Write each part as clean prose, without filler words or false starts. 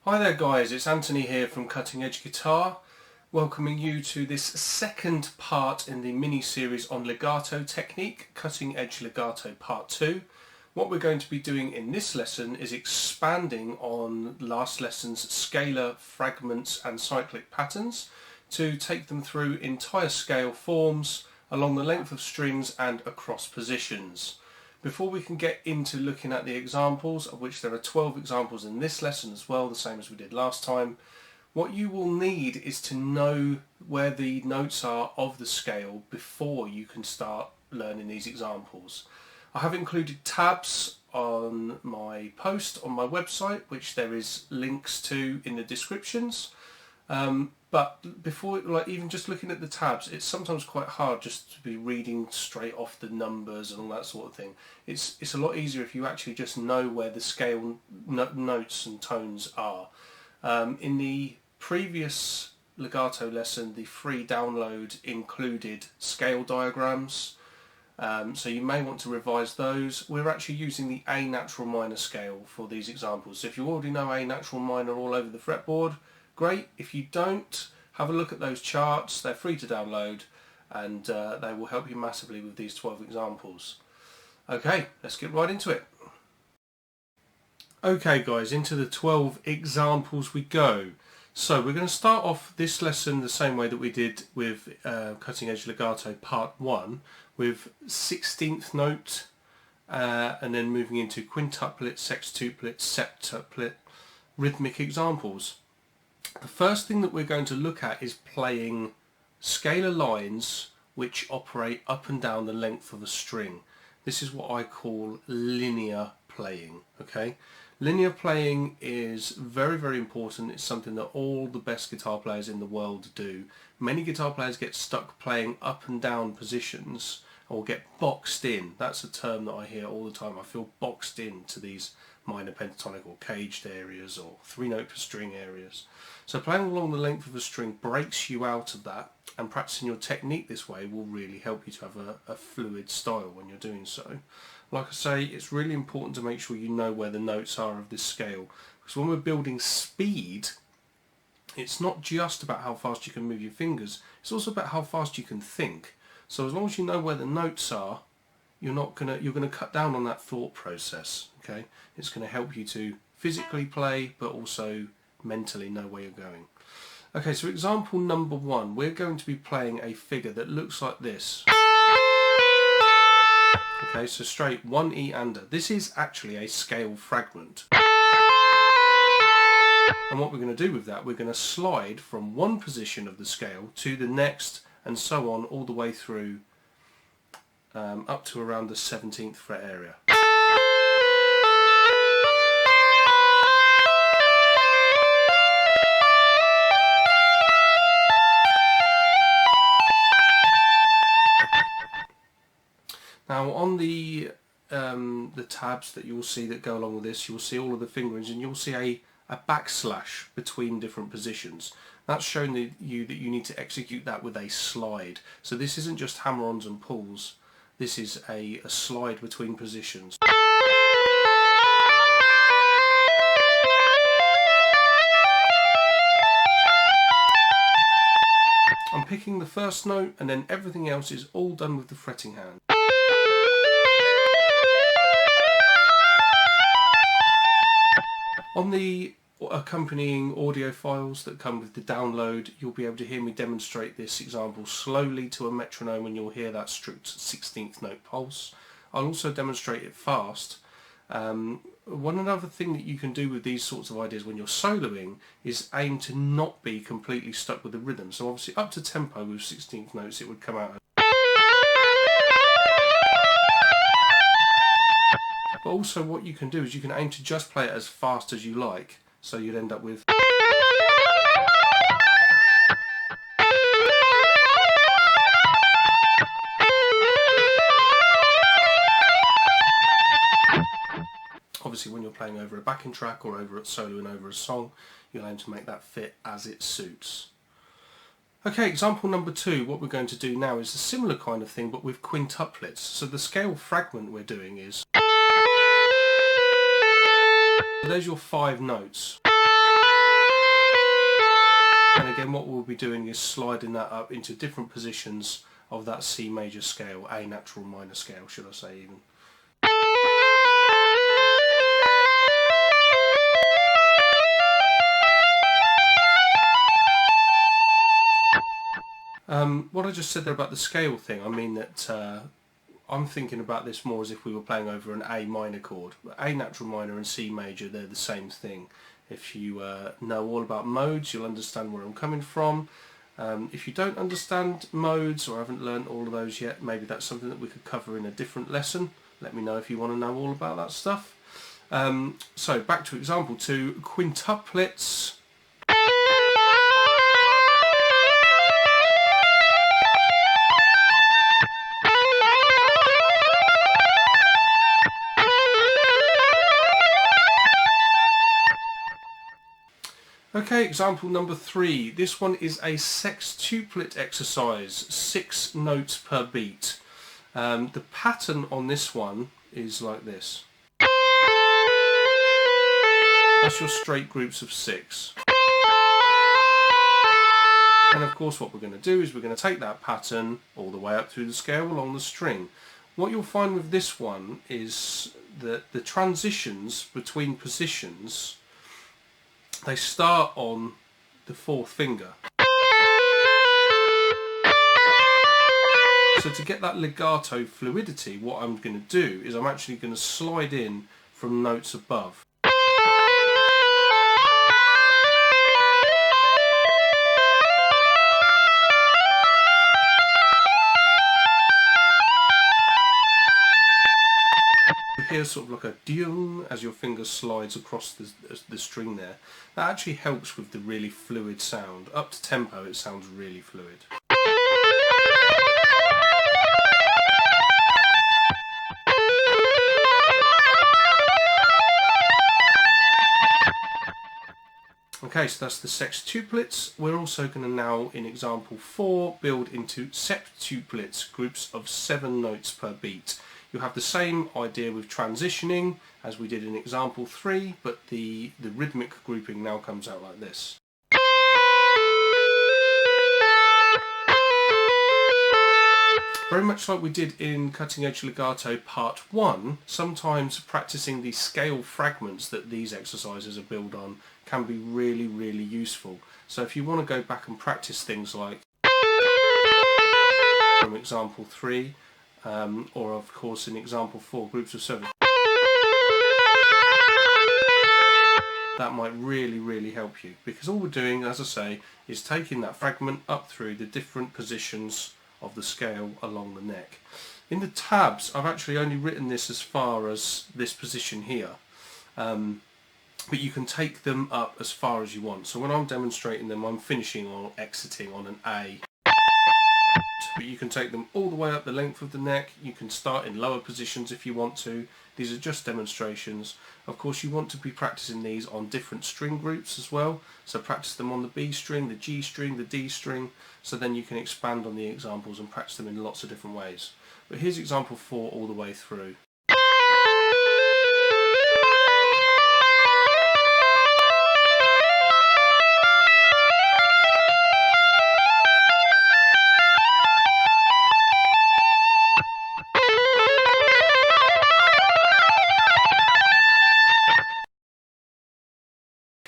Hi there guys, it's Anthony here from Cutting Edge Guitar, welcoming you to this second part in the mini-series on legato technique, Cutting Edge Legato Part 2. What we're going to be doing in this lesson is expanding on last lesson's scalar fragments and cyclic patterns to take them through entire scale forms along the length of strings and across positions. Before we can get into looking at the examples, of which there are 12 examples in this lesson as well, the same as we did last time, what you will need is to know where the notes are of the scale before you can start learning these examples. I have included tabs on my post on my website, which there is links to in the descriptions. But before, even just looking at the tabs, it's sometimes quite hard just to be reading straight off the numbers and all that sort of thing. It's a lot easier if you actually just know where the scale notes and tones are. In the previous legato lesson, the free download included scale diagrams, so you may want to revise those. We're actually using the A natural minor scale for these examples. So if you already know A natural minor all over the fretboard, great. If you don't, have a look at those charts. They're free to download and they will help you massively with these 12 examples. Okay, let's get right into it. Okay guys, into the 12 examples we go. So we're going to start off this lesson the same way that we did with Cutting Edge Legato Part 1, with 16th note and then moving into quintuplets, sextuplets, septuplet, rhythmic examples. The first thing that we're going to look at is playing scalar lines which operate up and down the length of a string. This is what I call linear playing. Okay, linear playing is very, very important. It's something that all the best guitar players in the world do. Many guitar players get stuck playing up and down positions or get boxed in. That's a term that I hear all the time. I feel boxed into these minor pentatonic or caged areas or 3-note per string areas. So playing along the length of a string breaks you out of that, and practicing your technique this way will really help you to have a fluid style when you're doing so. Like I say, it's really important to make sure you know where the notes are of this scale, because when we're building speed, it's not just about how fast you can move your fingers, it's also about how fast you can think. So as long as you know where the notes are, you're going to cut down on that thought process. Okay, it's going to help you to physically play but also mentally know where you're going. Okay, so example number 1, we're going to be playing a figure that looks like this. Okay, so straight 1 E under. This is actually a scale fragment. And what we're going to do with that, we're going to slide from one position of the scale to the next and so on all the way through up to around the 17th fret area. Now on the tabs that you'll see that go along with this, you'll see all of the fingerings and you'll see a backslash between different positions. That's showing you that you need to execute that with a slide. So this isn't just hammer-ons and pulls, this is a slide between positions. I'm picking the first note and then everything else is all done with the fretting hand. On the accompanying audio files that come with the download, you'll be able to hear me demonstrate this example slowly to a metronome and you'll hear that strict 16th note pulse. I'll also demonstrate it fast. One another thing that you can do with these sorts of ideas when you're soloing is aim to not be completely stuck with the rhythm. So obviously up to tempo with 16th notes it would come out. But also what you can do is you can aim to just play it as fast as you like, so you'd end up with. Obviously when you're playing over a backing track or over a solo and over a song, you'll aim to make that fit as it suits. Okay, example number 2, what we're going to do now is a similar kind of thing but with quintuplets. So the scale fragment we're doing is. There's your 5 notes. And again, what we'll be doing is sliding that up into different positions of that C major scale, A natural minor scale, should I say even. What I just said there about the scale thing, I mean that I'm thinking about this more as if we were playing over an A minor chord. A natural minor and C major, they're the same thing. If you know all about modes, you'll understand where I'm coming from. If you don't understand modes or haven't learned all of those yet, maybe that's something that we could cover in a different lesson. Let me know if you want to know all about that stuff. So back to example 2, quintuplets. Okay, example number 3. This one is a sextuplet exercise, 6 notes per beat. The pattern on this one is like this. That's your straight groups of 6. And of course what we're going to do is we're going to take that pattern all the way up through the scale along the string. What you'll find with this one is that the transitions between positions, they start on the 4th finger. So to get that legato fluidity, what I'm going to do is I'm actually going to slide in from notes above. Here's sort of like a ding as your finger slides across the string there. That actually helps with the really fluid sound. Up to tempo it sounds really fluid. Okay, so that's the sextuplets. We're also going to now, in example 4, build into septuplets, groups of 7 notes per beat. You'll have the same idea with transitioning as we did in example 3, but the rhythmic grouping now comes out like this. Very much like we did in Cutting Edge Legato Part 1, sometimes practicing the scale fragments that these exercises are built on can be really, really useful. So if you want to go back and practice things like from example 3, or of course in example 4, groups of 7, that might really, really help you, because all we're doing, as I say, is taking that fragment up through the different positions of the scale along the neck. In the tabs I've actually only written this as far as this position here, but you can take them up as far as you want. So when I'm demonstrating them, I'm finishing or exiting on an A, but you can take them all the way up the length of the neck. You can start in lower positions if you want to. These are just demonstrations. Of course you want to be practicing these on different string groups as well, so practice them on the B string, the G string, the D string, so then you can expand on the examples and practice them in lots of different ways. But here's example 4 all the way through.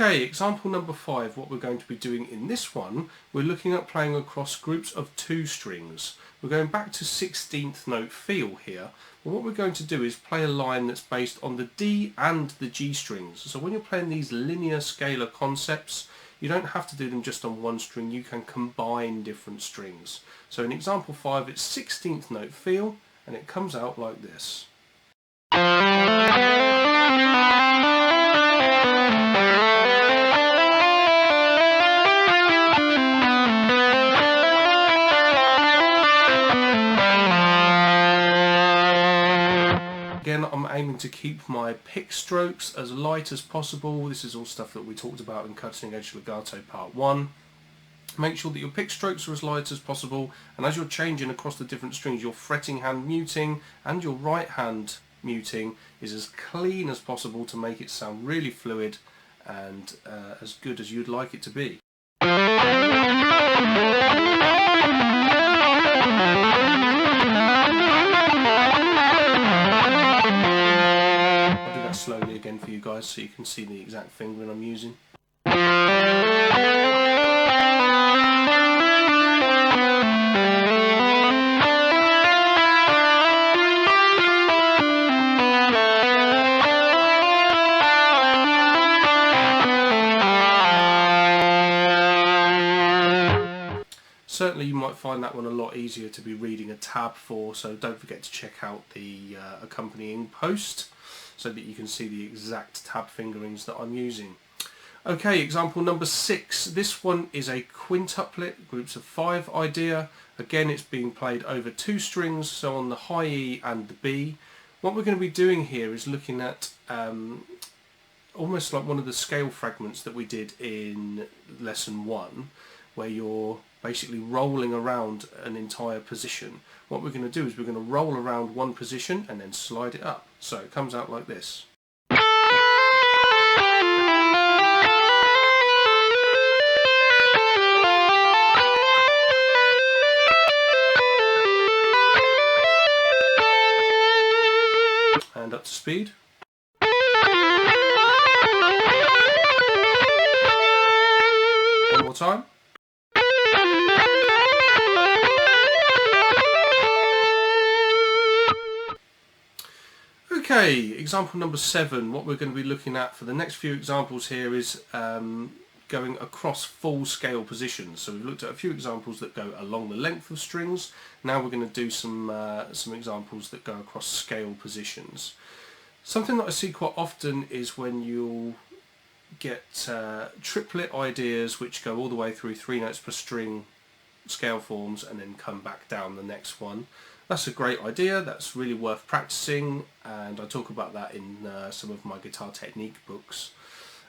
Okay, example number 5, what we're going to be doing in this one, we're looking at playing across groups of 2 strings. We're going back to 16th note feel here, but what we're going to do is play a line that's based on the D and the G strings. So when you're playing these linear scalar concepts, you don't have to do them just on one string, you can combine different strings. So in example 5 it's 16th note feel, and it comes out like this. Again, I'm aiming to keep my pick strokes as light as possible. This is all stuff that we talked about in Cutting Edge Legato Part 1. Make sure that your pick strokes are as light as possible, and as you're changing across the different strings, your fretting hand muting and your right hand muting is as clean as possible to make it sound really fluid and as good as you'd like it to be. I'll do that slowly again for you guys so you can see the exact fingering I'm using. Certainly you might find that one a lot easier to be reading a tab for, so don't forget to check out the accompanying post so that you can see the exact tab fingerings that I'm using. Okay, example number 6. This one is a quintuplet, groups of 5 idea. Again, it's being played over 2 strings, so on the high E and the B. What we're going to be doing here is looking at almost like one of the scale fragments that we did in lesson 1, where you're basically rolling around an entire position. What we're going to do is we're going to roll around one position and then slide it up. So it comes out like this. And up to speed. One more time. Okay, example number 7. What we're going to be looking at for the next few examples here is going across full scale positions. So we've looked at a few examples that go along the length of strings. Now we're going to do some examples that go across scale positions. Something that I see quite often is when you'll get triplet ideas which go all the way through 3 notes per string scale forms and then come back down the next one. That's a great idea, that's really worth practicing, and I talk about that in some of my guitar technique books.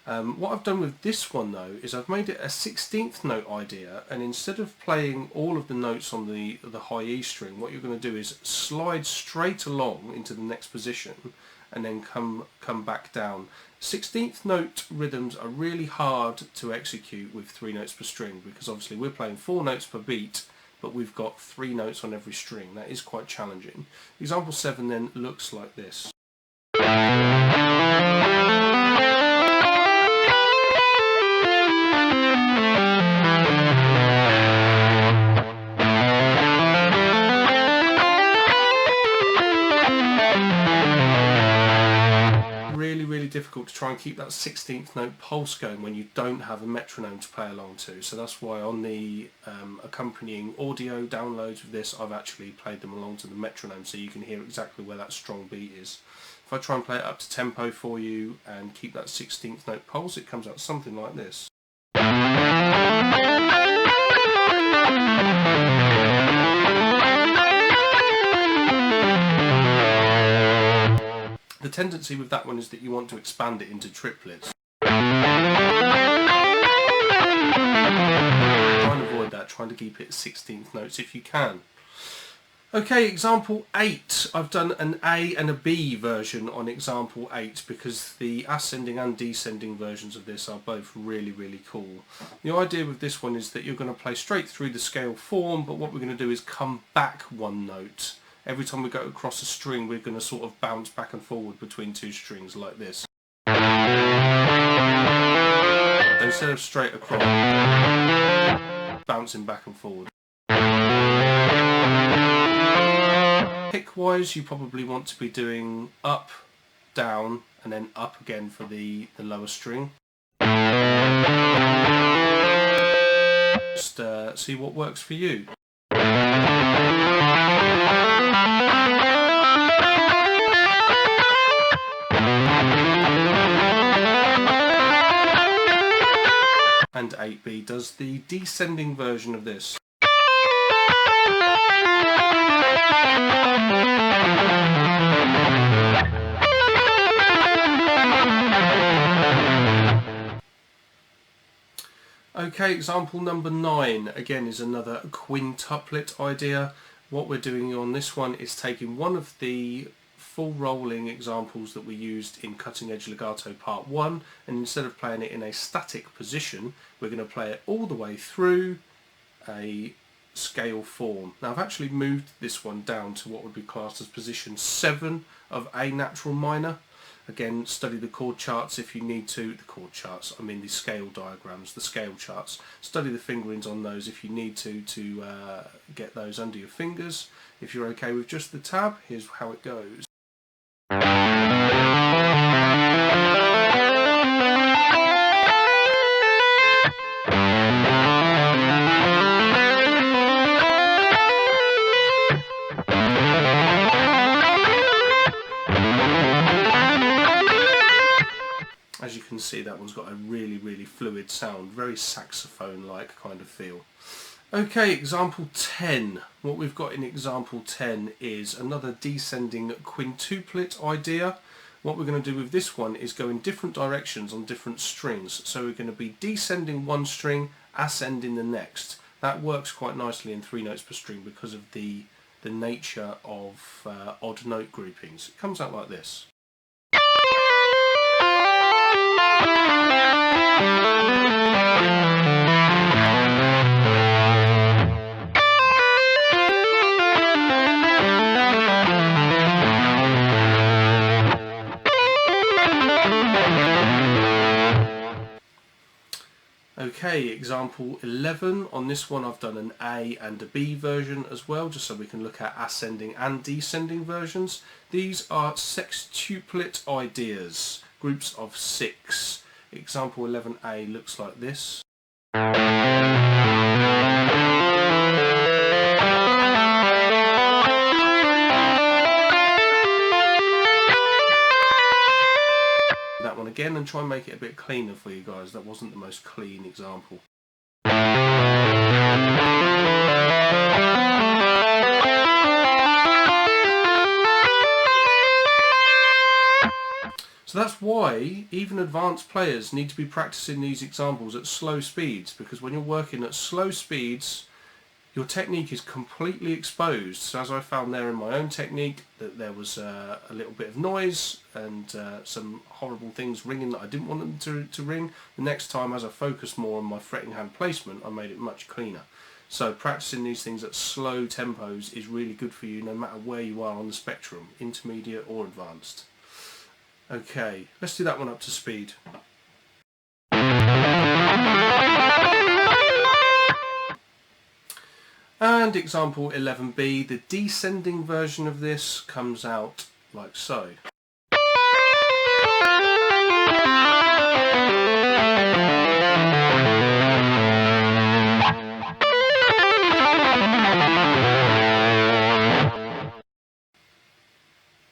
What I've done with this one though is I've made it a 16th note idea, and instead of playing all of the notes on the high E string, what you're going to do is slide straight along into the next position and then come back down. 16th note rhythms are really hard to execute with 3 notes per string, because obviously we're playing 4 notes per beat, but we've got 3 notes on every string. That is quite challenging. Example 7 then looks like this. Really difficult to try and keep that 16th note pulse going when you don't have a metronome to play along to. So that's why on the accompanying audio downloads of this, I've actually played them along to the metronome so you can hear exactly where that strong beat is. If I try and play it up to tempo for you and keep that 16th note pulse, it comes out something like this. The tendency with that one is that you want to expand it into triplets. Try and avoid that, trying to keep it 16th notes if you can. Okay, example 8. I've done an A and a B version on example 8 because the ascending and descending versions of this are both really cool. The idea with this one is that you're going to play straight through the scale form, but what we're going to do is come back one note. Every time we go across a string, we're going to sort of bounce back and forward between 2 strings like this. So instead of straight across, bouncing back and forward. Pick-wise, you probably want to be doing up, down, and then up again for the lower string. Just see what works for you. And 8B does the descending version of this. Okay, example number 9 again is another quintuplet idea. What we're doing on this one is taking one of the full rolling examples that we used in Cutting Edge Legato Part 1, and instead of playing it in a static position, we're going to play it all the way through a scale form. Now I've actually moved this one down to what would be classed as position 7 of A natural minor. Again, study the chord charts if you need to. The chord charts, I mean the scale diagrams, the scale charts. Study the fingerings on those if you need to get those under your fingers. If you're okay with just the tab, here's how it goes. As you can see, that one's got a really fluid sound, very saxophone-like kind of feel. Okay, example 10. What we've got in example 10 is another descending quintuplet idea. What we're going to do with this one is go in different directions on different strings. So we're going to be descending one string, ascending the next. That works quite nicely in 3 notes per string because of the nature of odd note groupings. It comes out like this. Okay, example 11. On this one I've done an A and a B version as well, just so we can look at ascending and descending versions. These are sextuplet ideas, groups of 6. Example 11A looks like this. That one again and try and make it a bit cleaner for you guys. That wasn't the most clean example. So that's why even advanced players need to be practicing these examples at slow speeds, because when you're working at slow speeds your technique is completely exposed. So as I found there in my own technique, that there was a little bit of noise and some horrible things ringing that I didn't want them to ring. The next time, as I focused more on my fretting hand placement, I made it much cleaner. So practicing these things at slow tempos is really good for you no matter where you are on the spectrum, intermediate or advanced. Okay, let's do that one up to speed. And example 11B, the descending version of this comes out like so.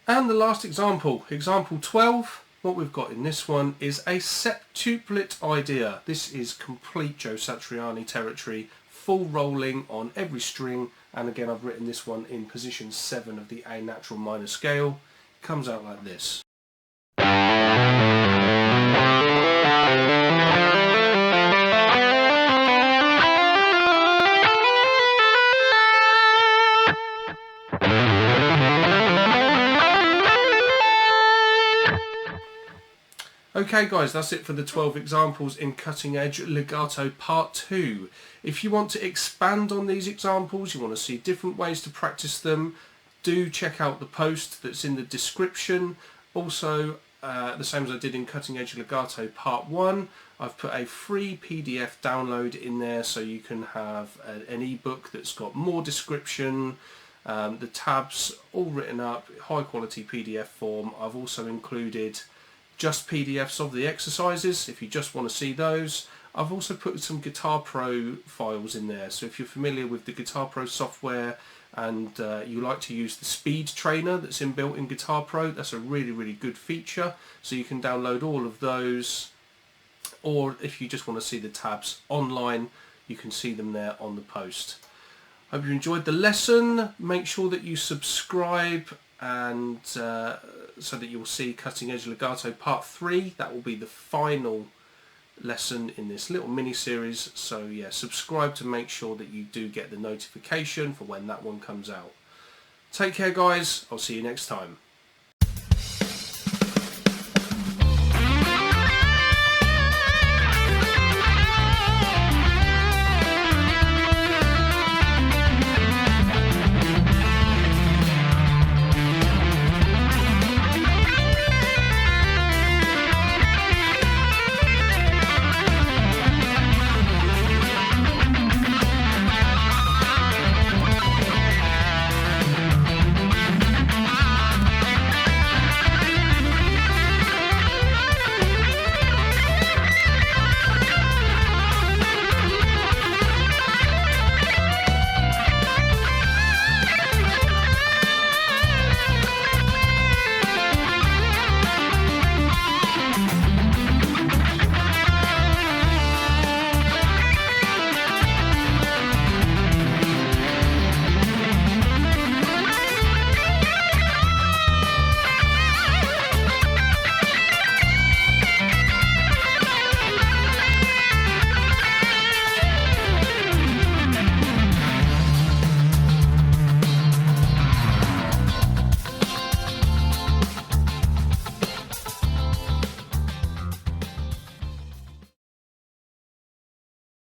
And the last example, example 12, what we've got in this one is a septuplet idea. This is complete Joe Satriani territory, full rolling on every string, and again I've written this one in position 7 of the A natural minor scale. It comes out like this. Okay guys, that's it for the 12 examples in Cutting Edge Legato Part 2. If you want to expand on these examples, you want to see different ways to practice them, do check out the post that's in the description. Also, the same as I did in Cutting Edge Legato Part 1, I've put a free PDF download in there so you can have an ebook that's got more description, the tabs all written up, high quality PDF form. I've also included just PDFs of the exercises if you just want to see those. I've also put some Guitar Pro files in there, so if you're familiar with the Guitar Pro software and you like to use the speed trainer that's inbuilt in Guitar Pro, that's a really good feature, so you can download all of those. Or if you just want to see the tabs online, you can see them there on the post. Hope you enjoyed the lesson. Make sure that you subscribe and so that you'll see Cutting Edge Legato Part 3. That will be the final lesson in this little mini series. So yeah, subscribe to make sure that you do get the notification for when that one comes out. Take care guys, I'll see you next time.